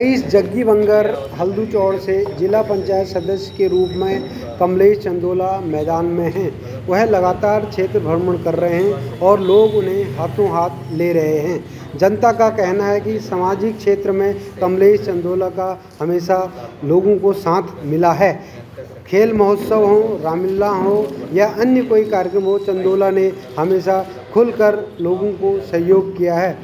इस जग्गी बंगर हल्दूचौड़ से जिला पंचायत सदस्य के रूप में कमलेश चंदोला मैदान में हैं। वह लगातार क्षेत्र भ्रमण कर रहे हैं और लोग उन्हें हाथों हाथ ले रहे हैं। जनता का कहना है कि सामाजिक क्षेत्र में कमलेश चंदोला का हमेशा लोगों को साथ मिला है। खेल महोत्सव हो, रामलीला हो या अन्य कोई कार्यक्रम हो, चंदोला ने हमेशा खुलकर लोगों को सहयोग किया है।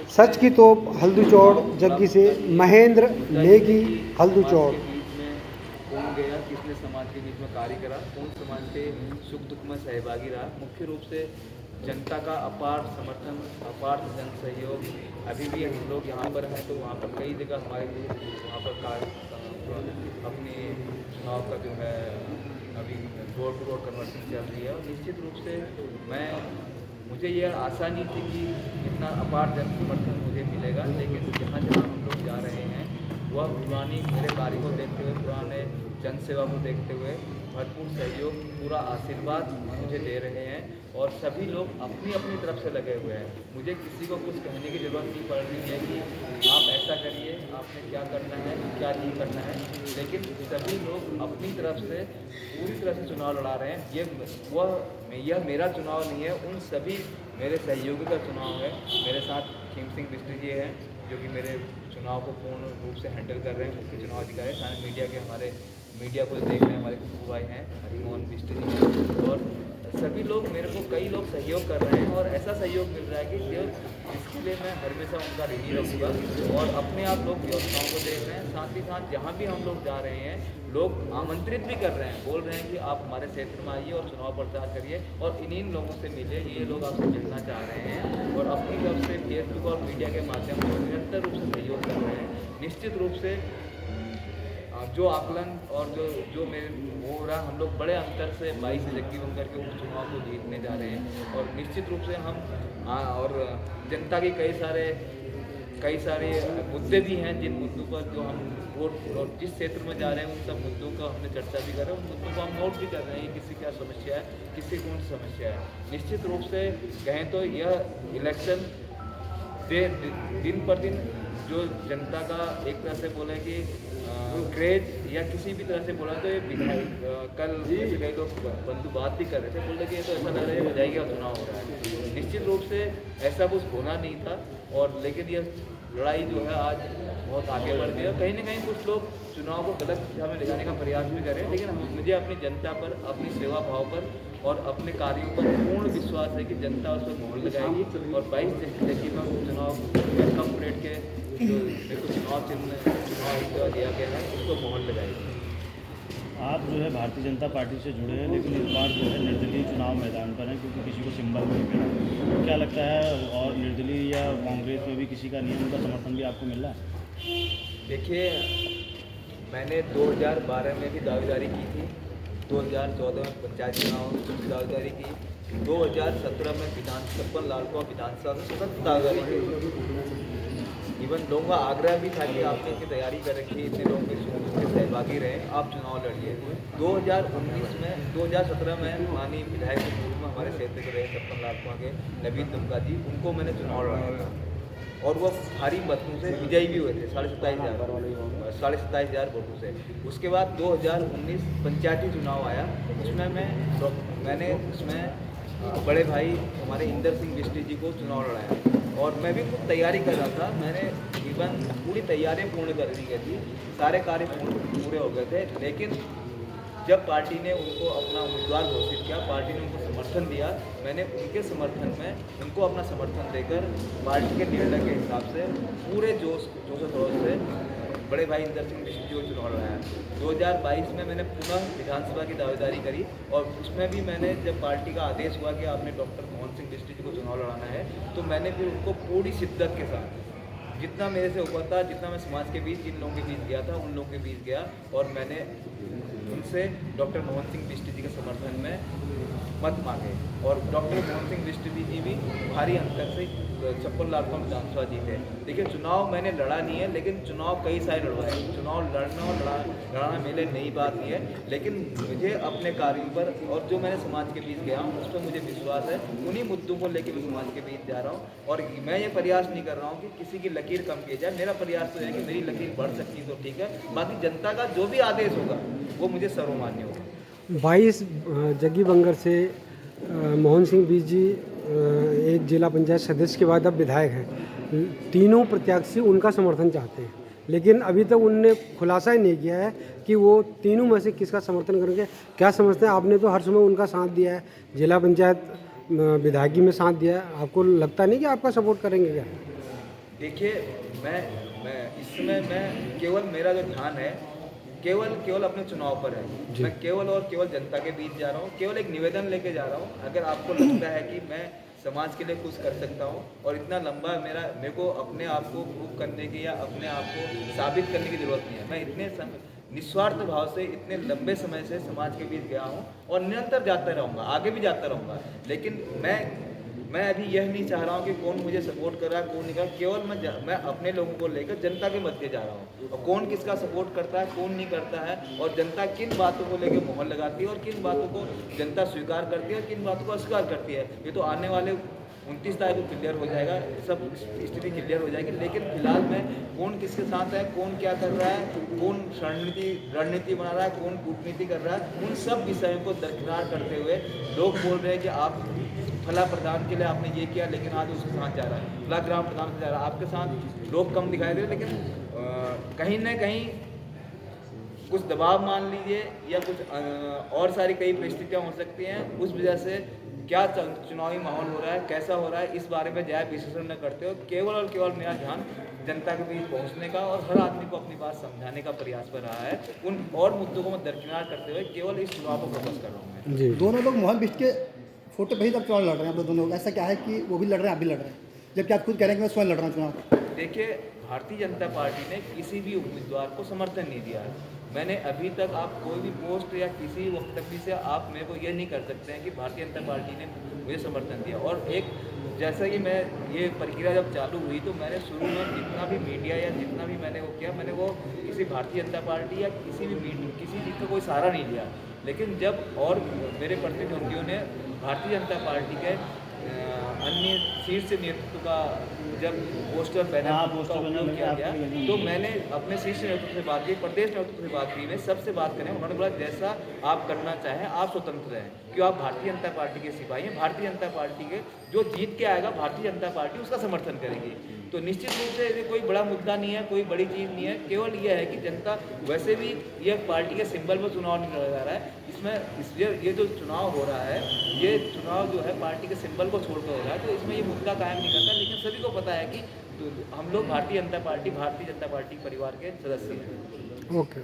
सच की तोप हल्दूचौड़ जग्गी से महेंद्र नेगी हल्दूचौड़। कौन गया, किसने समाज के बीच में कार्य करा, कौन समाज के सुख दुख में सहभागी रहा। मुख्य रूप से जनता का अपार समर्थन, अपार जन सहयोग। अभी भी हम लोग यहाँ पर हैं तो वहाँ पर कई जगह हमारे वहाँ पर कार्य अपनी चुनाव का जो है अभी डोर टू डोर कन्वर्सन चल रही है। और निश्चित रूप से मुझे यह आशा नहीं थी कि इतना अपार जन समर्थन मुझे मिलेगा, लेकिन जहाँ जहाँ हम लोग जा रहे हैं वह पुरानी मेरे कार्य को देखते हुए, पुराने जन सेवा को देखते हुए भरपूर सहयोग, पूरा आशीर्वाद मुझे दे रहे हैं। और सभी लोग अपनी अपनी तरफ से लगे हुए हैं। मुझे किसी को कुछ कहने की ज़रूरत नहीं पड़ रही है कि आप ऐसा करिए, आपने क्या करना है, क्या नहीं करना है, लेकिन सभी लोग अपनी तरफ से पूरी तरह से चुनाव लड़ा रहे हैं। यह मेरा चुनाव नहीं है, उन सभी मेरे सहयोगी का चुनाव है। मेरे साथ खीम सिंह बिष्ट जी हैं जो कि मेरे चुनाव को पूर्ण रूप से हैंडल कर रहे हैं, मुख्य चुनाव अधिकारी। सारे मीडिया के हमारे मीडिया को देख रहे हैं हमारे कुकू भाई हैं, हरिमोहन बिष्ट जी, और सभी लोग मेरे को कई लोग सहयोग कर रहे हैं। और ऐसा सहयोग मिल रहा है कि जो जिसके लिए मैं हमेशा उनका ऋणी रहूँगा। और अपने आप लोग व्यवस्थाओं को देख रहे हैं, साथ ही साथ जहाँ भी हम लोग जा रहे हैं लोग आमंत्रित भी कर रहे हैं, बोल रहे हैं कि आप हमारे क्षेत्र में आइए और चुनाव प्रचार करिए और इन्हीं लोगों से मिले। ये लोग आपसे मिलना चाह रहे हैं और अपनी तरफ से फेसबुक और मीडिया के माध्यम से निरंतर रूप से सहयोग कर रहे हैं। निश्चित रूप से जो आकलन और जो मेरे हो रहा, हम लोग बड़े अंतर से 22 जग्गी बंगर के उपचुनाव को जीतने जा रहे हैं। और निश्चित रूप से हम और जनता के कई सारे मुद्दे भी हैं, जिन मुद्दों पर जो हम वोट और जिस क्षेत्र में जा रहे हैं उन सब मुद्दों का हमने चर्चा भी कर रहे हैं, उन मुद्दों को हम नोट भी कर रहे हैं, किसी क्या समस्या है, किसी कौन सी समस्या है। निश्चित रूप से कहें तो यह इलेक्शन दिन पर दिन जो जनता का एक तरह से बोले कि क्रेज या किसी भी तरह से बोला तो ये कल जैसे कई लोग बंधु बात भी कर रहे थे, बोल रहे कि ये तो ऐसा लग रहा है बजाई का चुनाव हो रहा है। निश्चित रूप से ऐसा कुछ होना नहीं था, और लेकिन यह लड़ाई जो है आज बहुत आगे बढ़ गई है। कहीं ना कहीं कुछ लोग चुनाव को गलत दिशा में ले जाने का प्रयास भी कर रहे हैं, लेकिन मुझे अपनी जनता पर, अपनी सेवा भाव पर और अपने कार्यों पर पूर्ण विश्वास है कि जनता उस पर मोहर लगाएगी। और 22 जगह में चुनाव कम रेट के जो देखो चुनाव दिया गया है उसको मोहर लगाएगी। आप जो है भारतीय जनता पार्टी से जुड़े हैं, लेकिन इस बार जो है निर्दलीय चुनाव मैदान पर हैं क्योंकि किसी को सिंबल नहीं मिला। क्या लगता है, और निर्दलीय या कांग्रेस में भी किसी का नियम का समर्थन भी आपको मिल रहा है? देखिए, मैंने 2012 में भी दावेदारी की थी, 2014 में पंचायत चुनाव में दावेदारी की, 2017 में 56 लालकुआं विधानसभा में सतत दावेदारी की। इवन लोगों का आग्रह भी था कि आपने इतनी तैयारी कर रखी है, इतने लोग इसमें सहभागी रहे, आप चुनाव लड़िए। 2017 में माननीय विधायक के रूप में हमारे क्षेत्र के रहे 56 लालकुआं के नवीन दुमका जी, उनको मैंने चुनाव लड़ाया था और वह भारी मतों से विजयी भी हुए थे, 27,500 वोटों से। उसके बाद 2019 पंचायती चुनाव आया, उसमें मैंने उसमें बड़े भाई हमारे इंदर सिंह बिष्ट जी को चुनाव लड़ाया और मैं भी खुद तैयारी कर रहा था। मैंने इवन पूरी तैयारियां पूर्ण कर ली गई थी, सारे कार्य पूरे हो गए थे, लेकिन जब पार्टी ने उनको अपना उम्मीदवार घोषित किया, पार्टी ने उनको समर्थन दिया, मैंने उनके समर्थन में उनको अपना समर्थन देकर पार्टी के निर्णय के हिसाब से पूरे जोश खरोश से बड़े भाई इंदर सिंह बिष्ट जी को चुनाव लड़ाया। 2022 में मैंने पुनः विधानसभा की दावेदारी करी और उसमें भी मैंने, जब पार्टी का आदेश हुआ कि आपने डॉक्टर मोहन सिंह बिष्ट जी को चुनाव लड़ाना है, तो मैंने फिर उनको पूरी शिद्दत के साथ जितना मेरे से ऊपर था, जितना मैं समाज के बीच जिन लोगों के बीच गया था उन लोगों के बीच गया और मैंने उनसे डॉक्टर मोहन सिंह बिष्ट जी के समर्थन में मत मांगे। और डॉक्टर मोहन सिंह बिष्ट जी भी भारी अंतर से 56 लाख का विधानसभा जीते। देखिए, चुनाव मैंने लड़ा नहीं है, लेकिन चुनाव कई सारे लड़वाए। चुनाव लड़ना और लड़ाना मेरे लिए नई बात नहीं है, लेकिन मुझे अपने कार्यों पर और जो मैंने समाज के बीच गया हूँ उस पर मुझे विश्वास है। उन्हीं मुद्दों को लेकर मैं समाज के बीच जा रहा हूँ और मैं ये प्रयास नहीं कर रहा हूँ कि किसी की लकीर कम की जाए। मेरा प्रयास तो है कि मेरी लकीर बढ़ सकती तो ठीक है, बाकी जनता का जो भी आदेश होगा वो मुझे सर्वमान्य होगा। 22 जग्गी बंगर से मोहन सिंह बीज जी एक जिला पंचायत सदस्य के बाद अब विधायक हैं। तीनों प्रत्याशी उनका समर्थन चाहते हैं, लेकिन अभी तक उनने खुलासा ही नहीं किया है कि वो तीनों में से किसका समर्थन करेंगे। क्या समझते हैं? आपने तो हर समय उनका साथ दिया है, जिला पंचायत विधायकी में साथ दिया है, आपको लगता नहीं कि आपका सपोर्ट करेंगे क्या? देखिए, मैं इस समय मैं केवल मेरा जो ध्यान है केवल अपने चुनाव पर है। मैं केवल और केवल जनता के बीच जा रहा हूँ, केवल एक निवेदन लेके जा रहा हूँ। अगर आपको लगता है कि मैं समाज के लिए कुछ कर सकता हूँ और इतना लंबा मेरे को अपने आप को प्रूव करने की या अपने आप को साबित करने की ज़रूरत नहीं है। मैं इतने निस्वार्थ भाव से इतने लंबे समय से समाज के बीच गया हूँ और निरंतर जाता रहूँगा, आगे भी जाता रहूँगा। लेकिन मैं अभी यह नहीं चाह रहा हूँ कि कौन मुझे सपोर्ट कर रहा है, कौन नहीं कर रहा। केवल मैं अपने लोगों को लेकर जनता के मध्य जा रहा हूँ और कौन किसका सपोर्ट करता है, कौन नहीं करता है, और जनता किन बातों को लेकर मोहर लगाती है और किन बातों को जनता स्वीकार करती है और किन बातों को अस्वीकार करती है, ये तो आने वाले 29 तारीख को क्लियर हो जाएगा, सब स्थिति क्लियर हो जाएगी। लेकिन फिलहाल मैं कौन किसके साथ है, कौन क्या कर रहा है, कौन रणनीति बना रहा है, कौन कूटनीति कर रहा है, उन सब विषयों को दरकिनार करते हुए लोग बोल रहे हैं कि आप फला प्रधान के लिए आपने ये किया, लेकिन आज उसके साथ जा रहा है, फला ग्राम प्रधान से जा रहा है, आपके साथ लोग कम दिखाई दे रहे। लेकिन कहीं ना कहीं कुछ दबाव मान लीजिए या कुछ और सारी कई परिस्थितियाँ हो सकती हैं, उस वजह से क्या चुनावी माहौल हो रहा है, कैसा हो रहा है, इस बारे में ज़्यादा विश्लेषण न करते हो। केवल और केवल मेरा ध्यान जनता के बीच पहुंचने का और हर आदमी को अपनी बात समझाने का प्रयास कर रहा है। उन और मुद्दों को मैं दरकिनार करते हुए केवल इस चुनाव को फोकस कर रहा हूँ मैं। जी, दोनों लोग मोहन बिष्ट के फोटो पे ही तब चुनाव लड़ रहे हैं। आप लोग दोनों लोग, ऐसा क्या है कि वो भी लड़ रहे हैं, आप भी लड़ रहे हैं, जबकि आप खुद कह रहे हैं कि मैं स्वयं लड़ रहा हूँ चुनाव? देखिए, भारतीय जनता पार्टी ने किसी भी उम्मीदवार को समर्थन नहीं दिया है। मैंने अभी तक आप कोई भी पोस्ट या किसी वक्तव्य से आप मेरे को ये नहीं कर सकते हैं कि भारतीय जनता पार्टी ने मुझे समर्थन दिया। और एक जैसा कि मैं ये प्रक्रिया जब चालू हुई तो मैंने शुरू में जितना भी मीडिया या जितना भी मैंने वो किया, मैंने वो किसी भारतीय जनता पार्टी या किसी चीज़ का कोई सहारा नहीं लिया। लेकिन जब और मेरे प्रतिद्वंदियों ने भारतीय जनता पार्टी के अन्य शीर्ष नेतृत्व का जब पोस्टर बैनर का उपयोग किया गया तो मैंने अपने शीर्ष नेतृत्व से बात की, प्रदेश नेतृत्व से बात की, मैं सबसे बात करें। उन्होंने बोला जैसा आप करना चाहें, आप स्वतंत्र हैं, क्यों आप भारतीय जनता पार्टी के सिपाही हैं। भारतीय जनता पार्टी के जो जीत के आएगा भारतीय जनता पार्टी उसका समर्थन करेगी। तो निश्चित रूप से ये कोई बड़ा मुद्दा नहीं है, कोई बड़ी चीज़ नहीं है। केवल यह है कि जनता वैसे भी ये पार्टी के सिंबल पर चुनाव नहीं लड़ा जा रहा है, इसमें ये जो चुनाव हो रहा है, ये चुनाव जो है पार्टी के सिंबल को छोड़कर हो रहा है, तो इसमें ये मुद्दा कायम नहीं करता। लेकिन सभी को पता है कि हम लोग भारतीय जनता पार्टी परिवार के सदस्य हैं। ओके।